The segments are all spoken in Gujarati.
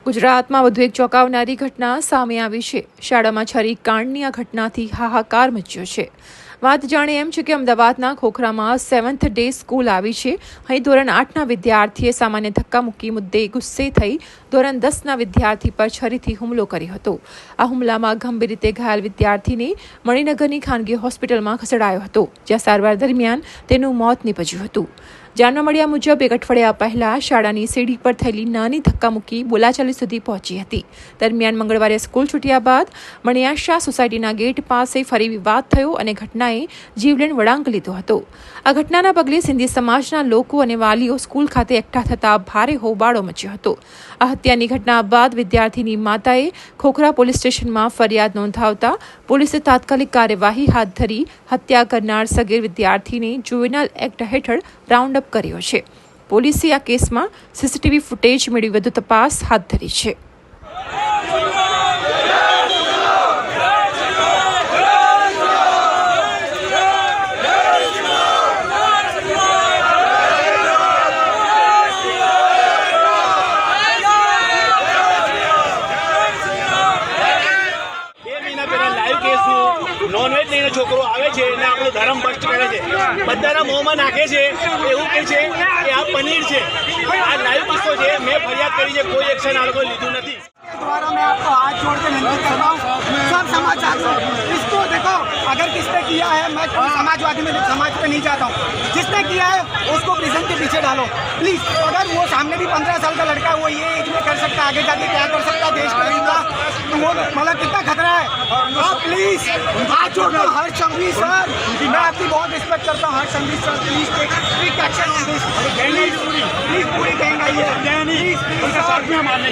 ગુજરાતમાં વધુ એક ચોંકાવનારી ઘટના સામે આવી છે। શાળામાં છરીકાંડની આ ઘટનાથી હાહાકાર મચ્યો છે। વાત જાણે એમ છે કે અમદાવાદના ખોખરામાં 7th ડે સ્કૂલ આવી છે। અહીં ધોરણ 8ના વિદ્યાર્થીએ સામાન્ય ધક્કામુક્કી મુદ્દે ગુસ્સે થઈ ધોરણ 10ના વિદ્યાર્થી પર છરીથી હુમલો કર્યો હતો। આ હુમલામાં ગંભીર રીતે ઘાયલ વિદ્યાર્થીને મણિનગરની ખાનગી હોસ્પિટલમાં ખસેડાયો હતો, જ્યાં સારવાર દરમિયાન તેનું મોત નીપજ્યું હતું। જાણવા મળ્યા મુજબ એક અઠવાડિયા પહેલા શાળાની સીડી પર થયેલી નાની ધક્કામુક્કી બોલાચાલી સુધી પહોંચી હતી। દરમિયાન મંગળવારે સ્કૂલ છૂટ્યા બાદ મણિયાશા સોસાયટીના ગેટ પાસે ફરી વિવાદ થયો અને ઘટનાએ જીવલેણ વળાંક લીધો હતો। આ ઘટનાના પગલે સિંધી સમાજના લોકો અને વાલીઓ સ્કૂલ ખાતે એકઠા થતા ભારે હોબાળો મચ્યો હતો। આ હત્યાની ઘટના બાદ વિદ્યાર્થીની માતાએ ખોખરા પોલીસ સ્ટેશનમાં ફરિયાદ નોંધાવતા પોલીસે તાત્કાલિક કાર્યવાહી હાથ ધરી હત્યા કરનાર સગીર વિદ્યાર્થીને જુવેનાઇલ એક્ટ હેઠળ રાઉન્ડ અપ કર્યો છે। પોલીસે આ કેસમાં સીસીટીવી ફૂટેજ મેળવી વધુ તપાસ હાથ ધરી છે। નોનવેજ લઈને છોકરો આવે છે અને આપણો ધર્મ ભ્રષ્ટ કરે છે, બધાના મોંમાં નાખે છે, એવું કહે છે કે આ પનીર છે। આ લાઈવ કિસ્સો છે, મેં ફરિયાદ કરી છે, કોઈ એક્શન આ લોકો લીધું નથી। द्वारा मैं आपको हाथ जोड़ के विनती करता हूँ, सब समाचार इसको देखो, अगर किसने किया है, मैं कोई समाजवादी में समाज पे नहीं जाता हूँ, जिसने किया है उसको प्रिजन के पीछे डालो प्लीज। अगर वो सामने भी 15 साल का लड़का वो ये एज में कर सकता है, आगे जाके क्या कर सकता है देश का, तो वो मतलब कितना खतरा है। हाँ प्लीज हाथ जोड़ो हर्ष संघवी सर, मैं आपकी बहुत रिस्पेक्ट करता हूँ Harsh Sanghavi sir, please take strict action on this, please पूरी गैंग आई है,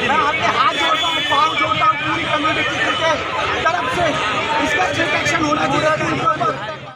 मैं आपके हाथ जोड़ता हूँ, पाँव जोड़ता हूँ पूरी कम्युनिटी के तरफ से, इसका